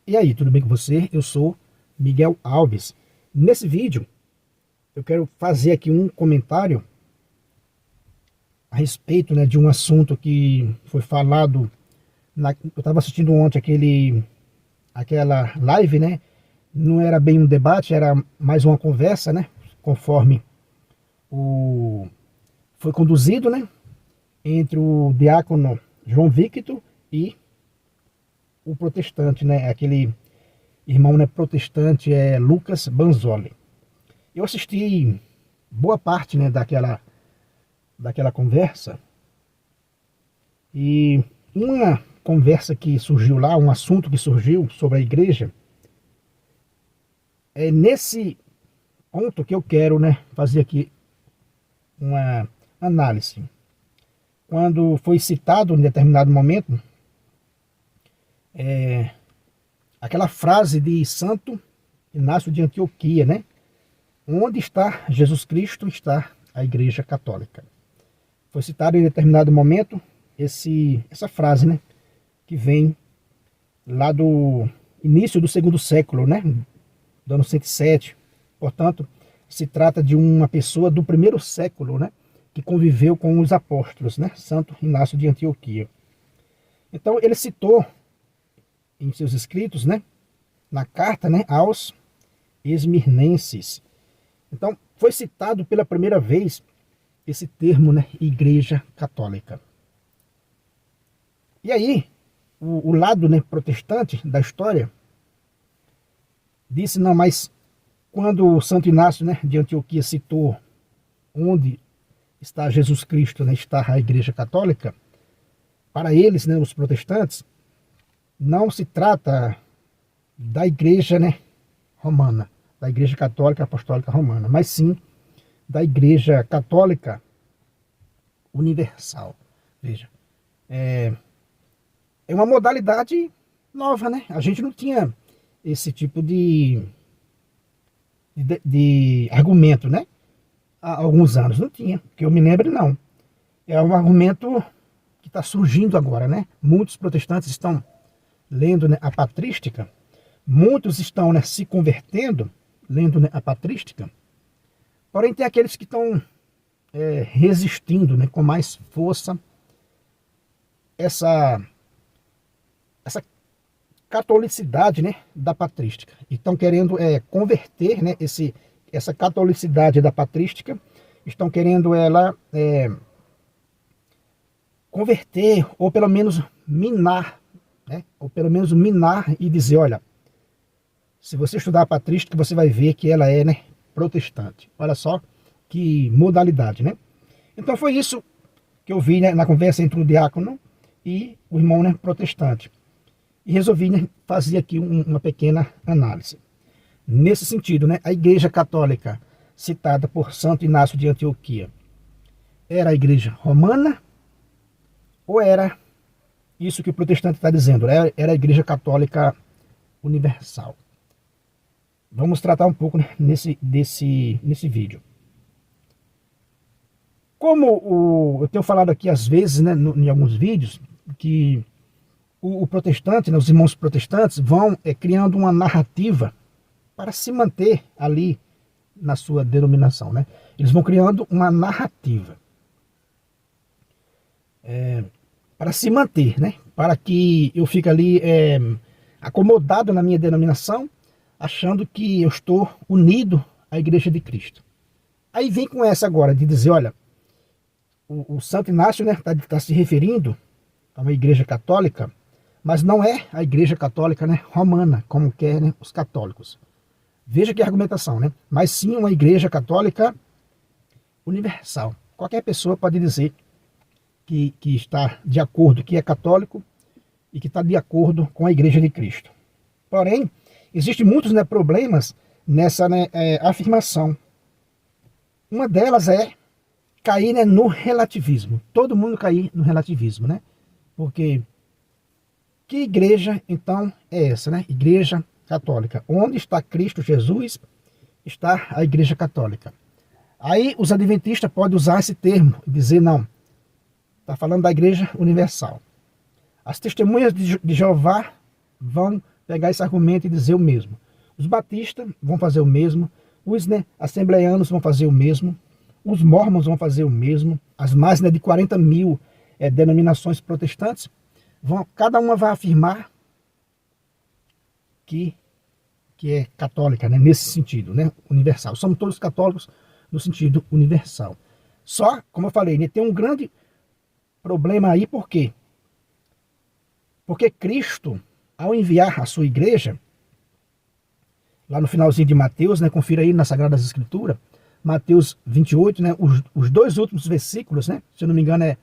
E aí, tudo bem com você? Eu sou Miguel Alves. Nesse vídeo, eu quero fazer aqui um comentário a respeito, né, de um assunto que foi falado, eu estava assistindo ontem aquela live, né? Não era bem um debate, era mais uma conversa, né? Conforme foi conduzido, né? Entre o diácono João Victor e o protestante, né? Aquele irmão, né, protestante, Lucas Banzoli. Eu assisti boa parte, né, daquela conversa, e uma conversa que surgiu lá, um assunto que surgiu sobre a igreja, é nesse ponto que eu quero, né, fazer aqui uma análise. Quando foi citado em determinado momento aquela frase de Santo Inácio de Antioquia, né? Onde está Jesus Cristo, está a Igreja Católica. Foi citado em determinado momento essa frase, né? Que vem lá do início do segundo século, né? Do ano 107. Portanto, se trata de uma pessoa do primeiro século, né? Que conviveu com os apóstolos, né? Santo Inácio de Antioquia. Então, ele citou em seus escritos, né? Na carta, né, aos esmirnenses. Então, foi citado pela primeira vez esse termo, né, Igreja Católica. E aí, o lado, né, protestante da história disse, não, mas quando o Santo Inácio, né, de Antioquia citou onde está Jesus Cristo, né, está a Igreja Católica, para eles, né, os protestantes, não se trata da Igreja, né, romana, da Igreja Católica Apostólica Romana, mas sim da Igreja Católica Universal. Veja, é uma modalidade nova, né? A gente não tinha esse tipo de argumento, né? Há alguns anos não tinha, que eu me lembre, não. É um argumento que está surgindo agora, né? Muitos protestantes estão lendo, né, a patrística. Muitos estão, né, se convertendo, lendo, né, a patrística. Porém, tem aqueles que estão resistindo, né, com mais força essa catolicidade, né, da patrística. E estão querendo converter, né, essa catolicidade da patrística, estão querendo ela converter, ou pelo menos minar, né, ou pelo menos minar e dizer, olha, se você estudar a patrística, você vai ver que ela é, né, protestante. Olha só que modalidade, né? Então foi isso que eu vi, né, na conversa entre o diácono e o irmão, né, protestante. E resolvi, né, fazer aqui uma pequena análise. Nesse sentido, né, a Igreja Católica citada por Santo Inácio de Antioquia era a Igreja Romana ou era isso que o protestante está dizendo? Era a Igreja Católica Universal. Vamos tratar um pouco, né, nesse vídeo. Como eu tenho falado aqui às vezes, né, em alguns vídeos, que o protestante, né, os irmãos protestantes vão criando uma narrativa para se manter ali na sua denominação, né? Eles vão criando uma narrativa para se manter, né? Para que eu fique ali acomodado na minha denominação, achando que eu estou unido à Igreja de Cristo. Aí vem com essa agora de dizer, olha, o Santo Inácio, né, tá se referindo a uma igreja católica, mas não é a Igreja Católica, né, romana, como querem, né, os católicos. Veja que argumentação, né? Mas sim uma Igreja Católica universal. Qualquer pessoa pode dizer que está de acordo, que é católico e que está de acordo com a Igreja de Cristo. Porém, existem muitos, né, problemas nessa, né, afirmação. Uma delas é cair, né, no relativismo. Todo mundo cair no relativismo, né? Porque que igreja, então, é essa, né? Igreja Católica. Onde está Cristo Jesus, está a Igreja Católica. Aí os adventistas podem usar esse termo e dizer, não, está falando da Igreja Universal. As testemunhas de Jeová vão pegar esse argumento e dizer o mesmo. Os batistas vão fazer o mesmo, os assembleianos vão fazer o mesmo, os mormons vão fazer o mesmo, as mais de 40 mil denominações protestantes, cada uma vai afirmar que é católica, né, nesse sentido, né, universal. Somos todos católicos no sentido universal. Só, como eu falei, né, tem um grande problema aí, por quê? Porque Cristo, ao enviar a sua igreja, lá no finalzinho de Mateus, né, confira aí nas Sagradas Escrituras, Mateus 28, né, os dois últimos versículos, né, se eu não me engano é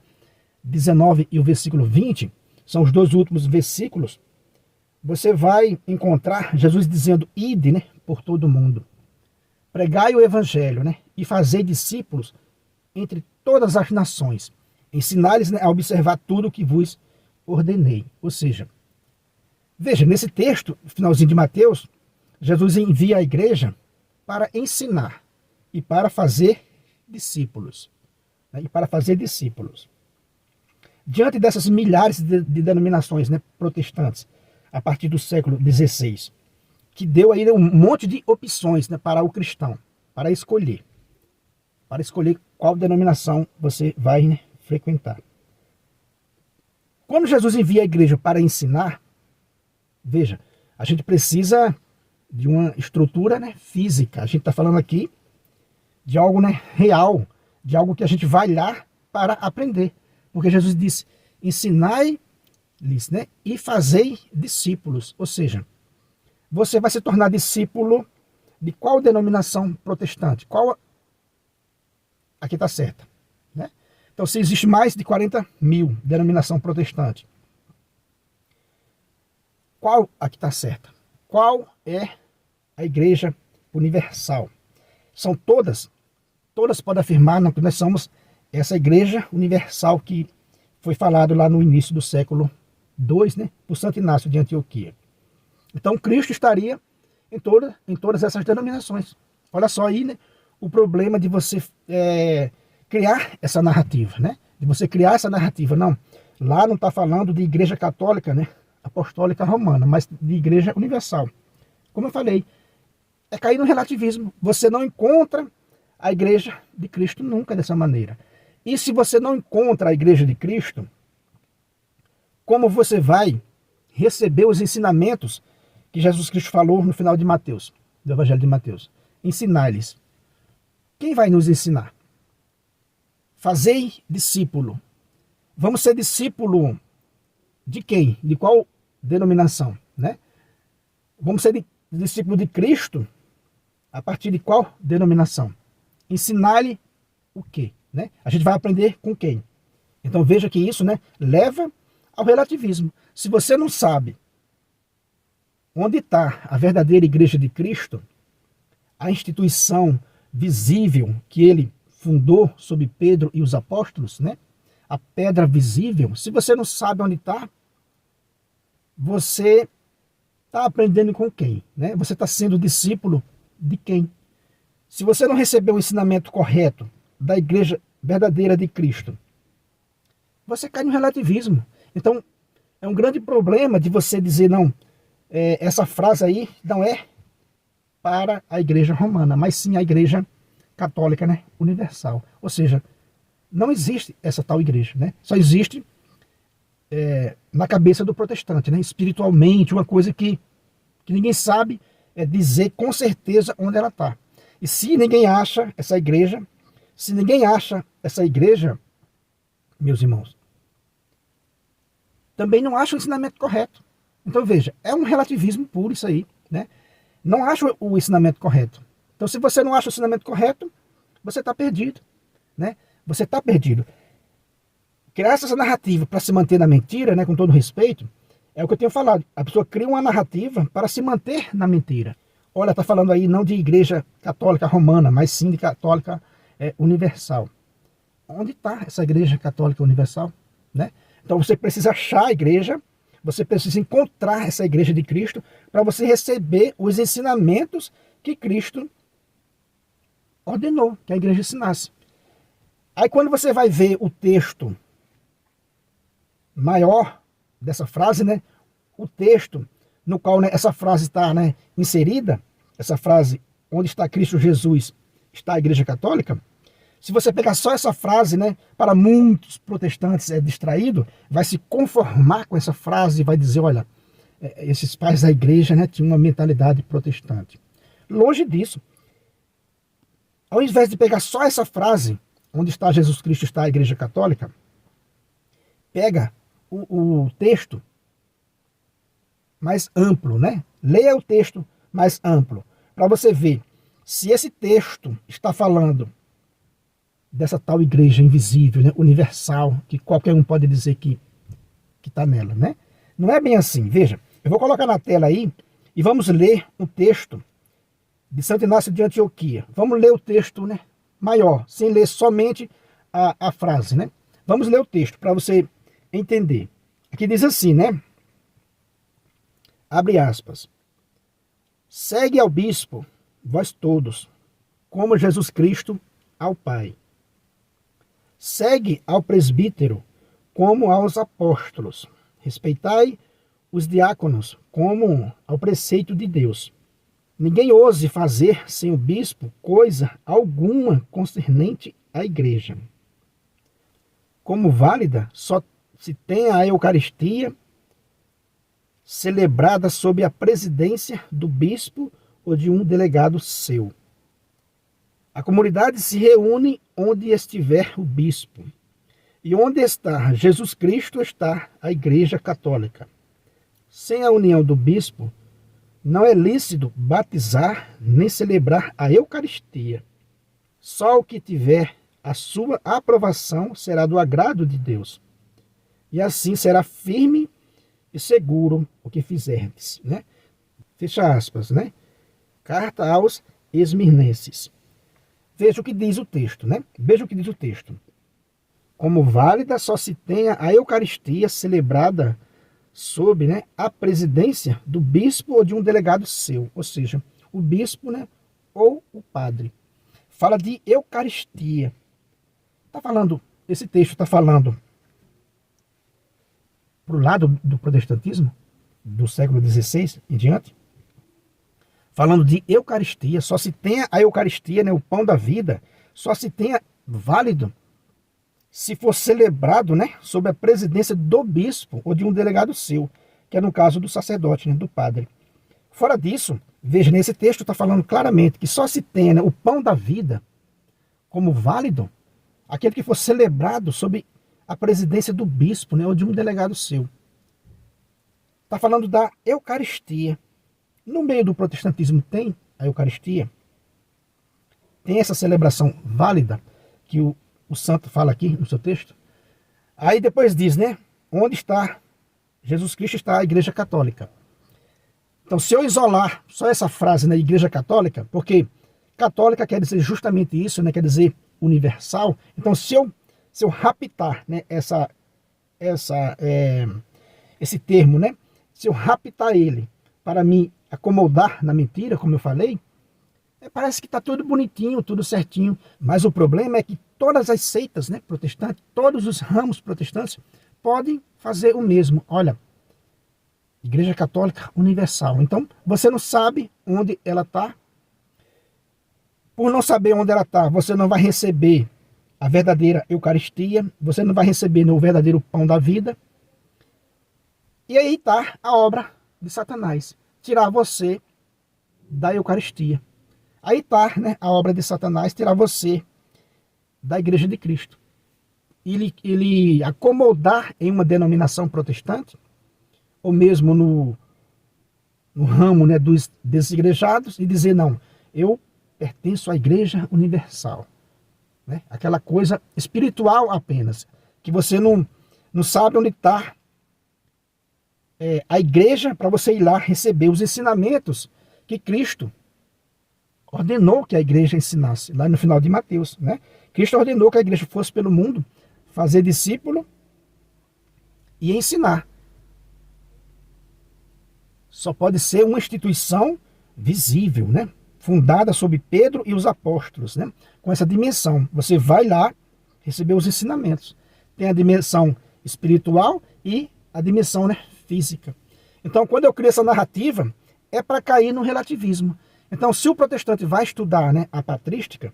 19 e o versículo 20, são os dois últimos versículos, você vai encontrar Jesus dizendo, ide, né, por todo o mundo, pregai o evangelho, né, e fazei discípulos entre todas as nações, ensinar-lhes, né, a observar tudo o que vos ordenei. Ou seja, veja, nesse texto, finalzinho de Mateus, Jesus envia a igreja para ensinar e para fazer discípulos. Né, e para fazer discípulos. Diante dessas milhares de denominações, né, protestantes, a partir do século XVI, que deu aí um monte de opções, né, para o cristão, para escolher qual denominação você vai, né, frequentar. Quando Jesus envia a igreja para ensinar, veja, a gente precisa de uma estrutura, né, física. A gente está falando aqui de algo, né, real, de algo que a gente vai lá para aprender. Porque Jesus disse, ensinai-lhes, né, e fazei discípulos. Ou seja, você vai se tornar discípulo de qual denominação protestante? Qual aqui está certa? Né? Então, se existe mais de 40 mil denominação protestante, qual aqui está certa? Qual é a Igreja Universal? São todas podem afirmar que nós somos essa Igreja Universal que foi falado lá no início do século II, né, por Santo Inácio de Antioquia. Então, Cristo estaria em todas essas denominações. Olha só aí, né, o problema de você criar essa narrativa, né? De você criar essa narrativa. Não, lá não está falando de Igreja Católica, né, Apostólica Romana, mas de Igreja Universal. Como eu falei, é cair no relativismo. Você não encontra a Igreja de Cristo nunca dessa maneira. E se você não encontra a Igreja de Cristo, como você vai receber os ensinamentos que Jesus Cristo falou no final de Mateus, do Evangelho de Mateus? Ensinar-lhes. Quem vai nos ensinar? Fazei discípulo. Vamos ser discípulo de quem? De qual denominação? Né? Vamos ser discípulo de Cristo a partir de qual denominação? Ensinar-lhe o quê? Né? A gente vai aprender com quem? Então veja que isso, né, leva ao relativismo. Se você não sabe onde está a verdadeira Igreja de Cristo, a instituição visível que ele fundou sob Pedro e os apóstolos, né, a pedra visível, se você não sabe onde está, você está aprendendo com quem? Né? Você está sendo discípulo de quem? Se você não recebeu o ensinamento correto da igreja verdadeira de Cristo, você cai no relativismo. Então, é um grande problema de você dizer, não, essa frase aí não é para a igreja romana, mas sim a igreja católica, né, universal. Ou seja, não existe essa tal igreja, né? Só existe na cabeça do protestante, né? Espiritualmente, uma coisa que ninguém sabe dizer com certeza onde ela está. E se ninguém acha essa igreja, meus irmãos, também não acha o ensinamento correto. Então veja, é um relativismo puro isso aí, né? Não acha o ensinamento correto. Então se você não acha o ensinamento correto, você está perdido, né? Você está perdido. Criar essa narrativa para se manter na mentira, né, com todo respeito, é o que eu tenho falado. A pessoa cria uma narrativa para se manter na mentira. Olha, está falando aí não de igreja católica romana, mas sim de católica universal. Onde está essa igreja católica universal? Né? Então você precisa achar a igreja, você precisa encontrar essa igreja de Cristo para você receber os ensinamentos que Cristo ordenou que a igreja ensinasse. Aí quando você vai ver o texto maior dessa frase, né? O texto no qual, né, essa frase está, né, inserida, essa frase, onde está Cristo Jesus, está a Igreja Católica. Se você pegar só essa frase, né, para muitos protestantes é distraído, vai se conformar com essa frase e vai dizer, olha, esses pais da igreja, né, tinham uma mentalidade protestante. Longe disso. Ao invés de pegar só essa frase, onde está Jesus Cristo, está a Igreja Católica, pega o texto mais amplo, né? Leia o texto mais amplo, para você ver se esse texto está falando dessa tal igreja invisível, né, universal, que qualquer um pode dizer que está nela, né? Não é bem assim. Veja, eu vou colocar na tela aí e vamos ler um texto de Santo Inácio de Antioquia. Vamos ler o texto, né, maior, sem ler somente a frase, né? Vamos ler o texto para você entender. Aqui diz assim, né? Abre aspas. Segue ao bispo, vós todos, como Jesus Cristo ao Pai. Segue ao presbítero, como aos apóstolos. Respeitai os diáconos, como ao preceito de Deus. Ninguém ouse fazer sem o bispo coisa alguma concernente à igreja. Como válida, só se tem a Eucaristia celebrada sob a presidência do bispo ou de um delegado seu. A comunidade se reúne onde estiver o bispo. E onde está Jesus Cristo está a Igreja Católica. Sem a união do bispo, não é lícito batizar nem celebrar a Eucaristia. Só o que tiver a sua aprovação será do agrado de Deus. E assim será firme e seguro o que fizerdes, né? Fecha aspas, né? Carta aos Esmirnenses. Veja o que diz o texto, né? Veja o que diz o texto. Como válida só se tenha a Eucaristia celebrada sob, né, a presidência do bispo ou de um delegado seu, ou seja, o bispo, né, ou o padre. Fala de Eucaristia. Tá falando, esse texto está falando para o lado do protestantismo, do século XVI em diante, falando de Eucaristia, só se tenha a Eucaristia, né, o pão da vida, só se tenha válido se for celebrado, né, sob a presidência do bispo ou de um delegado seu, que é no caso do sacerdote, né, do padre. Fora disso, veja, nesse texto está falando claramente que só se tem, né, o pão da vida como válido aquele que for celebrado sob a presidência do bispo, né, ou de um delegado seu. Está falando da Eucaristia. No meio do protestantismo tem a Eucaristia, tem essa celebração válida que o santo fala aqui no seu texto. Aí depois diz, né? Onde está Jesus Cristo, está a Igreja Católica. Então, se eu isolar só essa frase na, né, Igreja Católica, porque católica quer dizer justamente isso, né? Quer dizer universal. Então, se eu raptar, né, esse termo, né? Se eu raptar ele para me acomodar na mentira, como eu falei, parece que está tudo bonitinho, tudo certinho. Mas o problema é que todas as seitas, né, protestantes, todos os ramos protestantes podem fazer o mesmo. Olha, Igreja Católica Universal. Então, você não sabe onde ela está. Por não saber onde ela está, você não vai receber a verdadeira Eucaristia, você não vai receber o verdadeiro pão da vida. E aí está a obra de Satanás, tirar você da Eucaristia. Aí está, né, a obra de Satanás, tirar você da Igreja de Cristo. Ele acomodar em uma denominação protestante, ou mesmo no ramo, né, dos desigrejados, e dizer, não, eu pertenço à Igreja Universal. Né? Aquela coisa espiritual apenas, que você não sabe onde está a igreja para você ir lá receber os ensinamentos que Cristo ordenou que a igreja ensinasse, lá no final de Mateus, né? Cristo ordenou que a igreja fosse pelo mundo, fazer discípulo e ensinar. Só pode ser uma instituição visível, né? Fundada sob Pedro e os apóstolos, né? Com essa dimensão. Você vai lá receber os ensinamentos. Tem a dimensão espiritual e a dimensão, né, física. Então, quando eu crio essa narrativa, é para cair no relativismo. Então, se o protestante vai estudar, né, a patrística,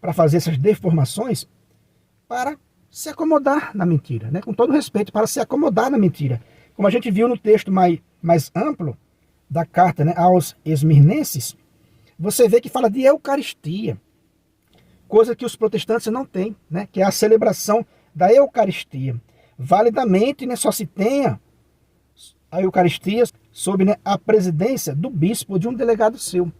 para fazer essas deformações, para se acomodar na mentira, né, com todo respeito, para se acomodar na mentira. Como a gente viu no texto mais amplo da carta, né, aos esmirnenses, você vê que fala de Eucaristia, coisa que os protestantes não têm, né, que é a celebração da Eucaristia. Validamente, né, só se tenha a Eucaristia sob, né, a presidência do bispo ou de um delegado seu.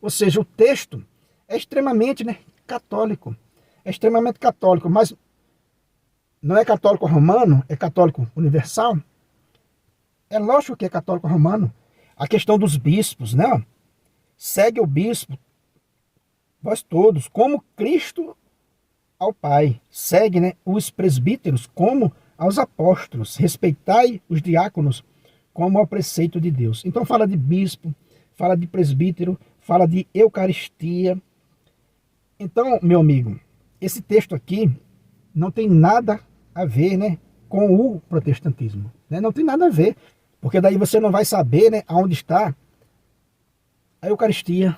Ou seja, o texto é extremamente, né, católico. É extremamente católico, mas não é católico romano, é católico universal. É lógico que é católico romano. A questão dos bispos, né? Segue o bispo, vós todos, como Cristo ao Pai. Segue, né, os presbíteros como aos apóstolos. Respeitai os diáconos como ao preceito de Deus. Então fala de bispo, fala de presbítero, fala de Eucaristia. Então, meu amigo, esse texto aqui não tem nada a ver, né, com o protestantismo. Né? Não tem nada a ver, porque daí você não vai saber, né, aonde está a Eucaristia,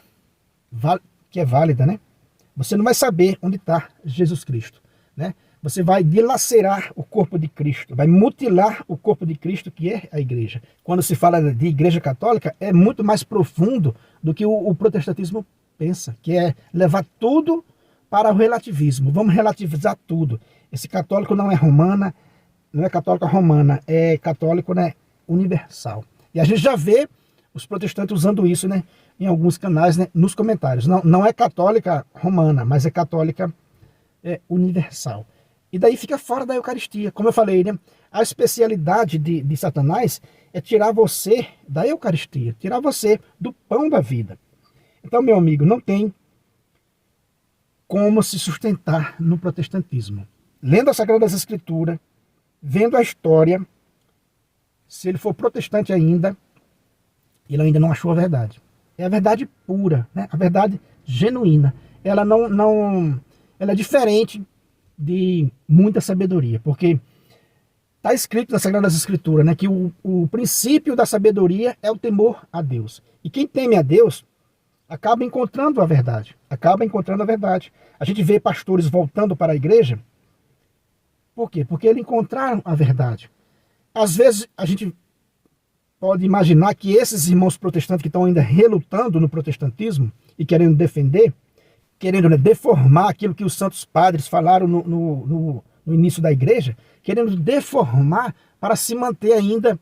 que é válida, né? Você não vai saber onde está Jesus Cristo, né? Você vai dilacerar o corpo de Cristo, vai mutilar o corpo de Cristo, que é a igreja. Quando se fala de igreja católica, é muito mais profundo do que o protestantismo pensa, que é levar tudo para o relativismo. Vamos relativizar tudo. Esse católico não é romana, não é católica romana, é católico, né, universal. E a gente já vê os protestantes usando isso, né, em alguns canais, né, nos comentários. Não é católica romana, mas é católica universal. E daí fica fora da Eucaristia. Como eu falei, né, a especialidade de Satanás é tirar você da Eucaristia, tirar você do pão da vida. Então, meu amigo, não tem como se sustentar no protestantismo. Lendo as Sagradas Escrituras, vendo a história, se ele for protestante ainda, ele ainda não achou a verdade. É a verdade pura, né? A verdade genuína. Ela ela é diferente de muita sabedoria, porque está escrito nas Sagradas Escrituras, né, que o princípio da sabedoria é o temor a Deus. E quem teme a Deus acaba encontrando a verdade. Acaba encontrando a verdade. A gente vê pastores voltando para a igreja. Por quê? Porque eles encontraram a verdade. Às vezes a gente pode imaginar que esses irmãos protestantes que estão ainda relutando no protestantismo e querendo defender, querendo, né, deformar aquilo que os santos padres falaram no início da igreja, querendo deformar para se manter ainda,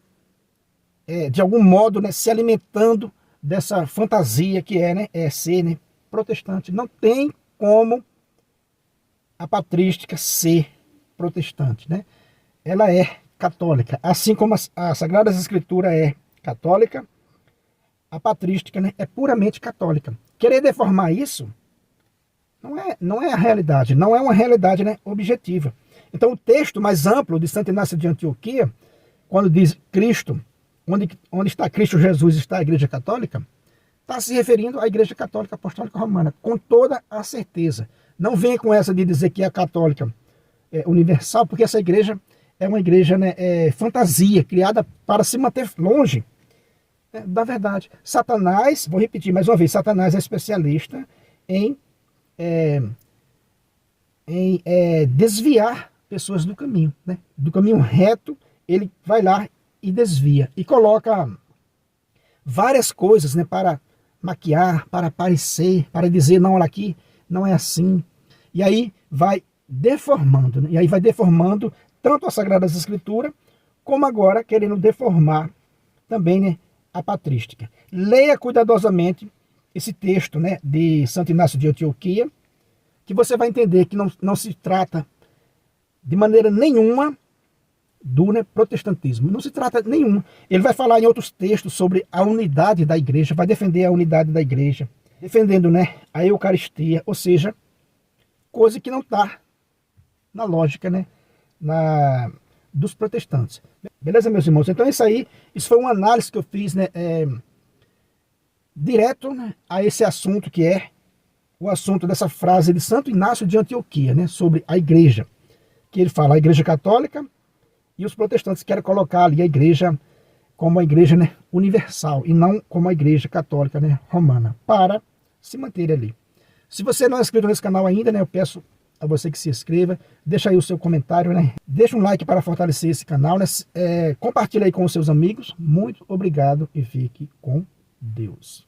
de algum modo, né, se alimentando dessa fantasia que é, né, ser, né, protestante. Não tem como a patrística ser protestante, né? Ela é católica, assim como a Sagradas Escrituras é católica, a patrística, né, é puramente católica. Querer deformar isso não é a realidade, não é uma realidade, né, objetiva. Então o texto mais amplo de Santo Inácio de Antioquia, quando diz Cristo, onde está Cristo Jesus, está a Igreja Católica, está se referindo à Igreja Católica Apostólica Romana, com toda a certeza. Não venha com essa de dizer que é católica universal, porque essa igreja é uma igreja, né, fantasia, criada para se manter longe, né, da verdade. Satanás, vou repetir mais uma vez, Satanás é especialista em desviar pessoas do caminho, né? Do caminho reto. Ele vai lá e desvia e coloca várias coisas, né, para maquiar, para aparecer, para dizer, não, olha aqui, não é assim. E aí vai deformando, né? E aí vai deformando tanto as Sagradas Escrituras, como agora querendo deformar também, né, a patrística. Leia cuidadosamente esse texto, né, de Santo Inácio de Antioquia, que você vai entender que não se trata de maneira nenhuma do, né, protestantismo. Não se trata nenhum. Ele vai falar em outros textos sobre a unidade da igreja, vai defender a unidade da igreja, defendendo, né, a Eucaristia, ou seja, coisa que não está na lógica, né, dos protestantes. Beleza, meus irmãos? Então isso foi uma análise que eu fiz, né, direto, né, a esse assunto, que é o assunto dessa frase de Santo Inácio de Antioquia, né, sobre a igreja, que ele fala a igreja católica, e os protestantes querem colocar ali a igreja como a igreja, né, universal, e não como a igreja católica, né, romana, para se manter ali. Se você não é inscrito nesse canal ainda, né, eu peço a você que se inscreva, deixa aí o seu comentário, né, deixa um like para fortalecer esse canal, né, compartilha aí com os seus amigos. Muito obrigado e fique com Deus.